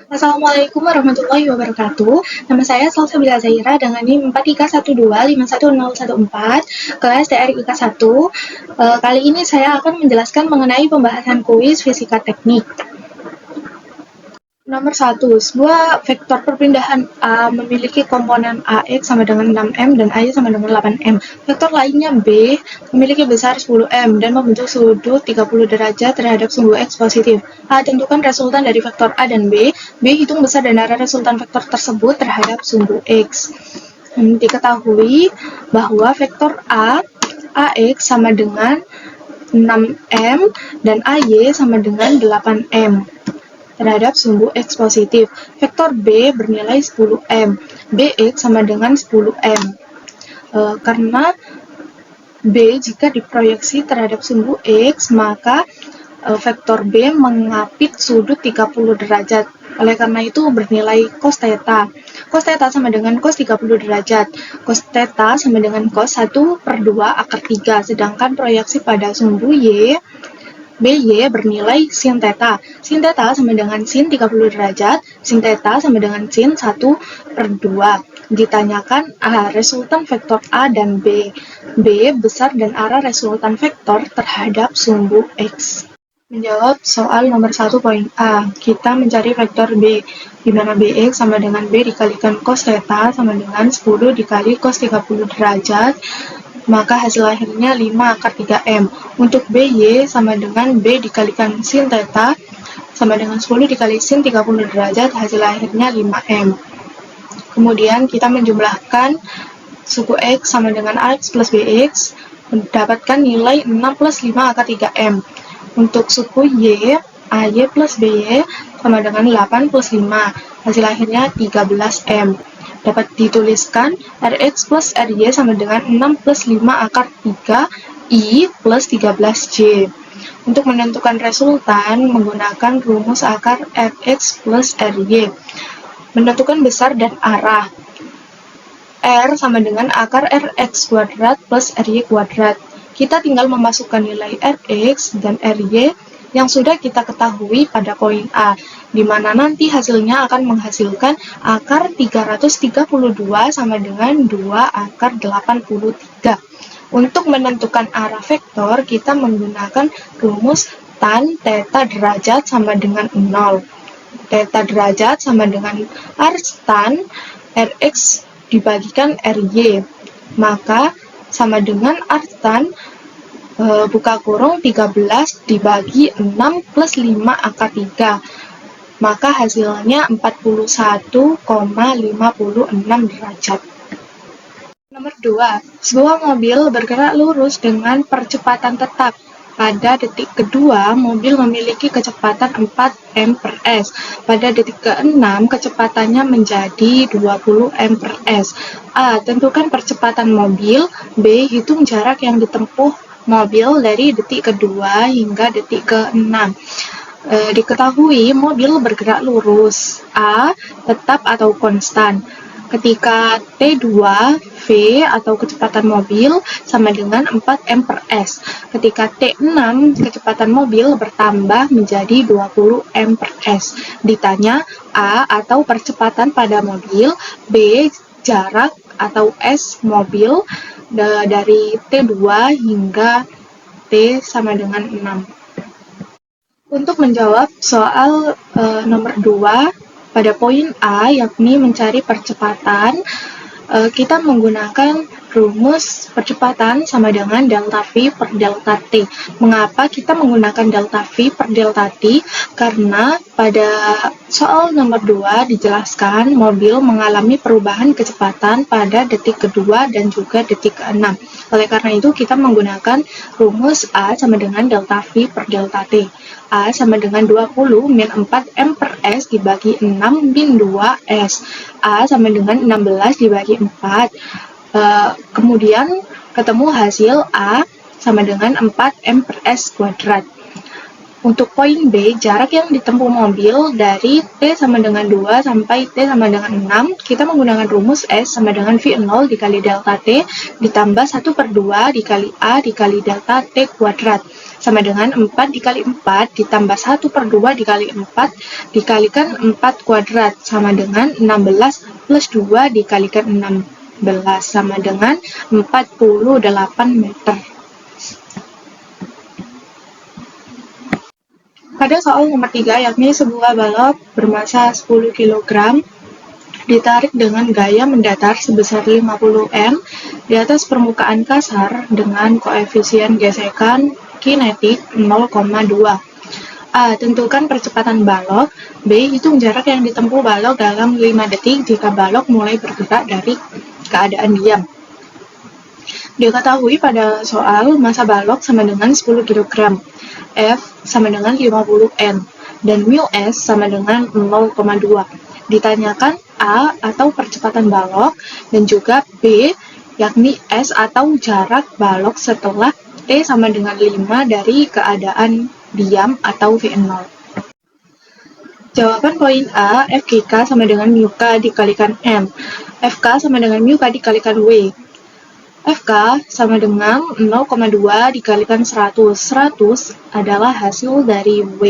Assalamualaikum warahmatullahi wabarakatuh. Nama saya Salsabila Zaira dengan NIM 4312511014, kelas TRIK 1. Kali ini saya akan menjelaskan mengenai pembahasan kuis fisika teknik. Nomor 1. Sebuah vektor perpindahan A memiliki komponen AX sama dengan 6M dan AY sama dengan 8M. Vektor lainnya B memiliki besar 10M dan membentuk sudut 30 derajat terhadap sumbu X positif. A. Tentukan resultan dari vektor A dan B. B. Hitung besar dan arah resultan vektor tersebut terhadap sumbu X. Diketahui bahwa vektor AX sama dengan 6M dan AY sama dengan 8M terhadap sumbu X positif. Vektor B bernilai 10M. Bx sama dengan 10M. Karena B jika diproyeksi terhadap sumbu X, maka vektor B mengapit sudut 30 derajat. Oleh karena itu bernilai cos theta. Cos theta sama dengan cos 30 derajat. Cos theta sama dengan cos 1/2 akar 3. Sedangkan proyeksi pada sumbu Y, BY bernilai sin theta. Sin theta sama dengan sin 30 derajat. Sin theta sama dengan sin 1/2. Ditanyakan resultan vektor A dan B. B besar dan arah resultan vektor terhadap sumbu X. Menjawab soal nomor 1 poin A, kita mencari vektor B, di mana Bx sama dengan B dikalikan cos theta sama dengan 10 dikali cos 30 derajat, maka hasil akhirnya 5/3M. Untuk BY sama dengan B dikalikan sin theta sama dengan 10 dikali sin 30 derajat, hasil akhirnya 5M. Kemudian kita menjumlahkan suku X sama dengan AX plus BX, mendapatkan nilai 6 plus 5/3M. Untuk suku Y, AY plus BY sama dengan 8 plus 5, hasil akhirnya 13M. Dapat dituliskan Rx plus Ry sama dengan 6 plus 5/3 I plus 13J. Untuk menentukan resultan menggunakan rumus akar Rx plus Ry. Menentukan besar dan arah. R sama dengan akar Rx kuadrat plus Ry kuadrat. Kita tinggal memasukkan nilai Rx dan Ry yang sudah kita ketahui pada poin A, di mana nanti hasilnya akan menghasilkan akar 332 sama dengan 2/83. Untuk menentukan arah vektor, kita menggunakan rumus tan theta derajat sama dengan 0. Theta derajat sama dengan r tan Rx dibagikan Ry, maka sama dengan r tan buka kurung 13 dibagi 6 plus 5/3, maka hasilnya 41,56 derajat. Nomor 2. Sebuah mobil bergerak lurus dengan percepatan tetap. Pada detik kedua, mobil memiliki kecepatan 4m/s. Pada detik ke-6, kecepatannya menjadi 20m/s. A. Tentukan percepatan mobil. B. Hitung jarak yang ditempuh mobil dari detik kedua hingga detik ke-6. Diketahui mobil bergerak lurus. A. Tetap atau konstan. Ketika T2, V atau kecepatan mobil sama dengan 4m/s. Ketika T6, kecepatan mobil bertambah menjadi 20m/s. Ditanya A atau percepatan pada mobil, B jarak atau S mobil dari T2 hingga T sama dengan 6. Untuk menjawab soal nomor 2 pada poin A, yakni mencari percepatan, kita menggunakan rumus percepatan sama dengan delta V per delta T. Mengapa kita menggunakan delta V per delta T? Karena pada soal nomor 2 dijelaskan mobil mengalami perubahan kecepatan pada detik kedua dan juga detik ke-6. Oleh karena itu kita menggunakan rumus A sama dengan delta V per delta T. A sama dengan 20 min 4m/s dibagi 6 min 2s. A sama dengan 16 dibagi 4. Kemudian ketemu hasil A sama dengan 4m/s kuadrat. Untuk poin B, jarak yang ditempuh mobil dari T sama dengan 2 sampai T sama dengan 6, kita menggunakan rumus S sama dengan V0 dikali delta T ditambah 1/2 dikali A dikali delta T kuadrat. sama dengan 4 dikali 4 ditambah 1 per 2 dikali 4 dikalikan 4 kuadrat sama dengan 16 plus 2 dikalikan 16 sama dengan 48 meter. Pada soal nomor 3, yakni sebuah balok bermasa 10 kg ditarik dengan gaya mendatar sebesar 50 M di atas permukaan kasar dengan koefisien gesekan kinetik 0,2. A. Tentukan percepatan balok. B. Hitung jarak yang ditempuh balok dalam 5 detik jika balok mulai bergerak dari keadaan diam. Diketahui pada soal massa balok sama dengan 10 kg, F sama dengan 50 N, dan mu S sama dengan 0,2. Ditanyakan A atau percepatan balok dan juga B yakni S atau jarak balok setelah T sama dengan 5 dari keadaan diam atau V0. Jawaban poin A, FGK sama dengan mu K dikalikan M. FK sama dengan mu K dikalikan W. FK sama dengan 0,2 dikalikan 100. 100 adalah hasil dari W,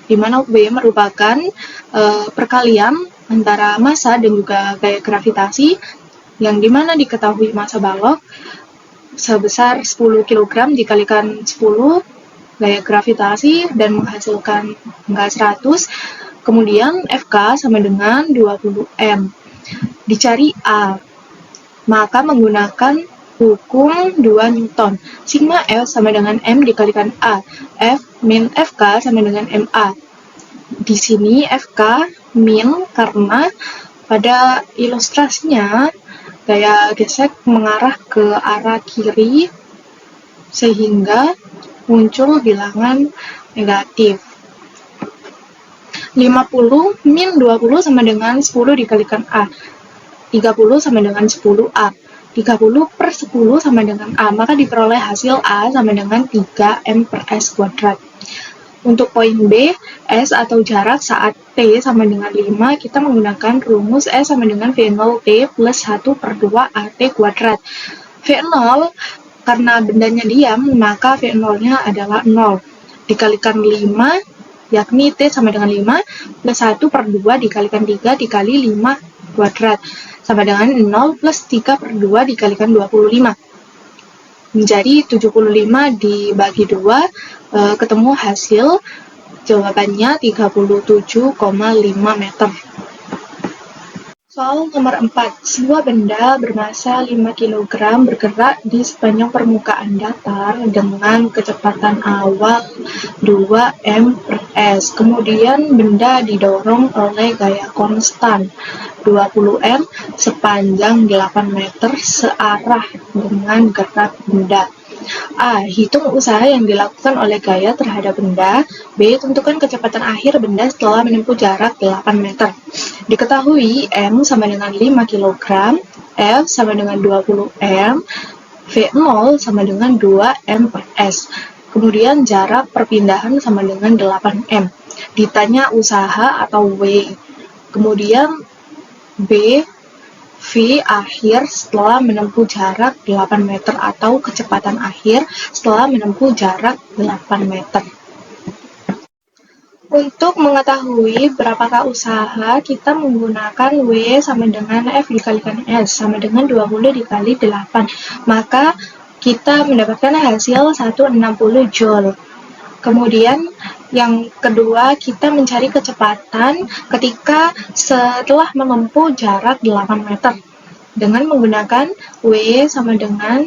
di mana W merupakan perkalian antara massa dan juga gaya gravitasi, yang dimana diketahui massa balok sebesar 10 kg dikalikan 10 gaya gravitasi dan menghasilkan angka 100. Kemudian FK sama dengan 20 M. Dicari A, maka menggunakan hukum 2 Newton. Sigma F sama dengan M dikalikan A. F min FK sama dengan MA. Di sini FK min karena pada ilustrasinya gaya gesek mengarah ke arah kiri sehingga muncul bilangan negatif. 50 min 20 sama dengan 10 dikalikan A. 30 sama dengan 10A. 30 per 10 sama dengan A, maka diperoleh hasil A sama dengan 3M per S kuadrat. Untuk poin B, S atau jarak saat T sama dengan 5, kita menggunakan rumus S sama dengan V0T plus 1 per 2 AT kuadrat. V0, karena bendanya diam, maka V0-nya adalah 0. Dikalikan 5, yakni T sama dengan 5, plus 1 per 2 dikalikan 3 dikali 5 kuadrat. Sama dengan 0 plus 3 per 2 dikalikan 25. Menjadi 75 dibagi 2, ketemu hasil jawabannya 37,5 meter. Soal nomor 4. Sebuah benda bermasa 5 kg bergerak di sepanjang permukaan datar dengan kecepatan awal 2M per S. Kemudian benda didorong oleh gaya konstan 20M sepanjang 8 meter searah dengan gerak benda. A. Hitung usaha yang dilakukan oleh gaya terhadap benda. B. Tentukan kecepatan akhir benda setelah menempuh jarak 8 meter. Diketahui M sama dengan 5 kg, F sama dengan 20 M, V0 sama dengan 2 M per S. Kemudian jarak perpindahan sama dengan 8 M. Ditanya usaha atau W. Kemudian B, V akhir setelah menempuh jarak 8 meter atau kecepatan akhir setelah menempuh jarak 8 meter. Untuk mengetahui berapakah usaha, kita menggunakan W sama dengan F dikalikan S sama dengan 20 dikali 8. Maka kita mendapatkan hasil 160 Joule. Kemudian yang kedua, kita mencari kecepatan ketika setelah menempuh jarak 8 meter dengan menggunakan W sama dengan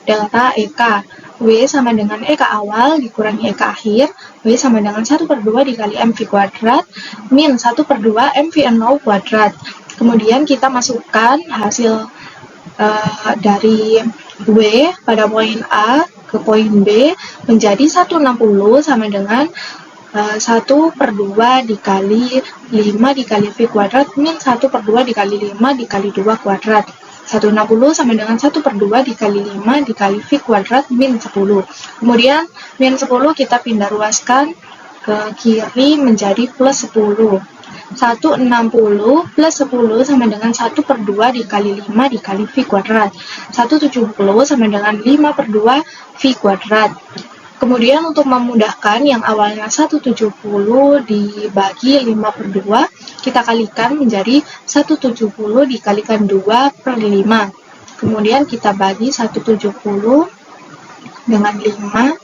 delta EK. W sama dengan EK awal dikurangi EK akhir, W sama dengan 1 per 2 dikali MV kuadrat, min 1 per 2 MV0 kuadrat. Kemudian kita masukkan hasil dari W pada poin A ke poin B menjadi 160 sama dengan 1 per 2 dikali 5 dikali V kuadrat min 1 per 2 dikali 5 dikali 2 kuadrat. 160 sama dengan 1 per 2 dikali 5 dikali V kuadrat min 10. Kemudian min 10 kita pindah ruaskan ke kiri menjadi plus 10. 160 plus 10 sama dengan 1 per 2 dikali 5 dikali V kuadrat. 170 sama dengan 5 per 2 V kuadrat. Kemudian untuk memudahkan yang awalnya 170 dibagi 5/2, kita kalikan menjadi 170 dikalikan 2 per 5. Kemudian kita bagi 170 dengan 5,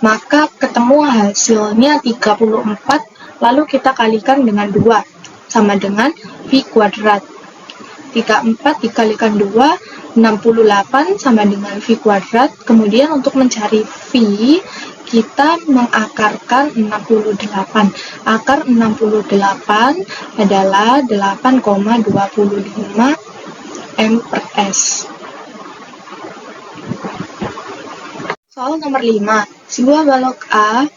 maka ketemu hasilnya 34, lalu kita kalikan dengan 2, sama dengan V kuadrat. 34 dikalikan 2, 68 sama dengan V kuadrat. Kemudian untuk mencari V, kita mengakarkan 68. Akar 68 adalah 8,25 M per S. Soal nomor 5. Sebuah balok A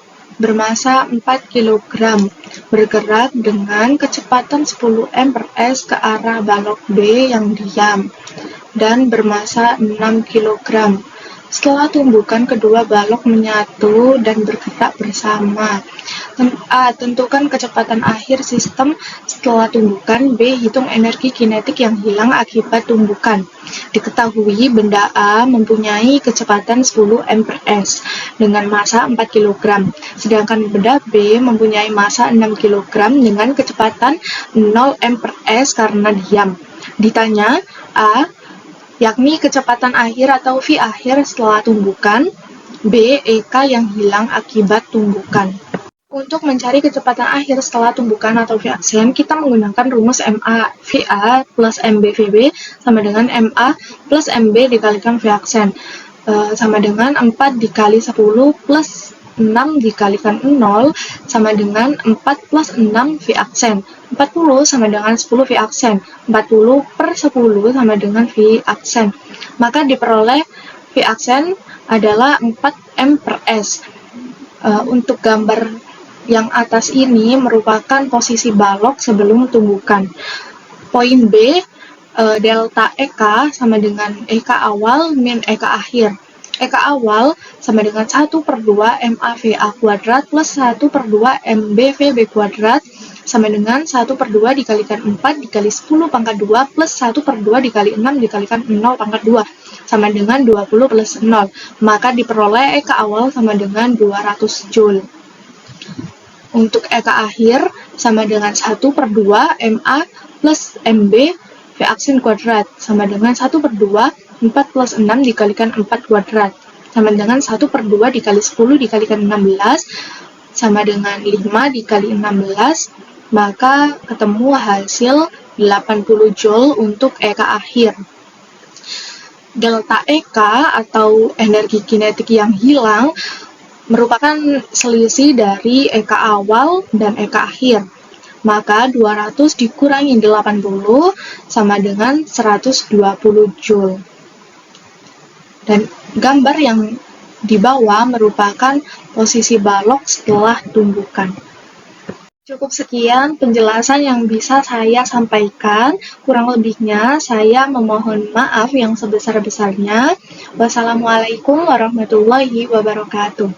bermasa 4 kg bergerak dengan kecepatan 10 M per S ke arah balok B yang diam dan bermasa 6 kg. Setelah tumbukan kedua balok menyatu dan bergerak bersama. A. Tentukan kecepatan akhir sistem setelah tumbukan. B. Hitung energi kinetik yang hilang akibat tumbukan. Diketahui benda A mempunyai kecepatan 10 M per S dengan massa 4 kg, sedangkan benda B mempunyai massa 6 kg dengan kecepatan 0 M per S karena diam. Ditanya A. Yakni kecepatan akhir atau V akhir setelah tumbukan, B. EK yang hilang akibat tumbukan. Untuk mencari kecepatan akhir setelah tumbukan atau V aksen, kita menggunakan rumus MA VA plus MB VB sama dengan MA plus MB dikalikan V aksen, sama dengan 4 dikali 10 plus 6 dikalikan 0 sama dengan 4 plus 6 V aksen. 40 sama dengan 10 V aksen. 40 per 10 sama dengan V aksen. Maka diperoleh V aksen adalah 4 M per S. Untuk gambar yang atas ini merupakan posisi balok sebelum tumbukan. Poin B, delta EK sama dengan EK awal min EK akhir. EK awal sama dengan 1/2 MAVA kuadrat plus 1/2 MBVB kuadrat sama dengan 1/2 dikalikan 4 dikali 10 pangkat 2 plus 1/2 dikali 6 dikalikan 0 pangkat 2 sama dengan 20 plus 0. Maka diperoleh EK awal sama dengan 200 Joule. Untuk EK akhir sama dengan 1/2 MA plus MB V aksen kuadrat sama dengan 1/2 4 plus 6 dikalikan 4 kuadrat sama dengan 1/2 dikali 10 dikalikan 16 sama dengan 5 dikali 16, maka ketemu hasil 80 Joule untuk EK akhir. Delta EK atau energi kinetik yang hilang merupakan selisih dari EK awal dan EK akhir. Maka 200 dikurangi 80 sama dengan 120 Joule. Dan gambar yang di bawah merupakan posisi balok setelah tumbukan. Cukup sekian penjelasan yang bisa saya sampaikan. Kurang lebihnya saya memohon maaf yang sebesar-besarnya. Wassalamualaikum warahmatullahi wabarakatuh.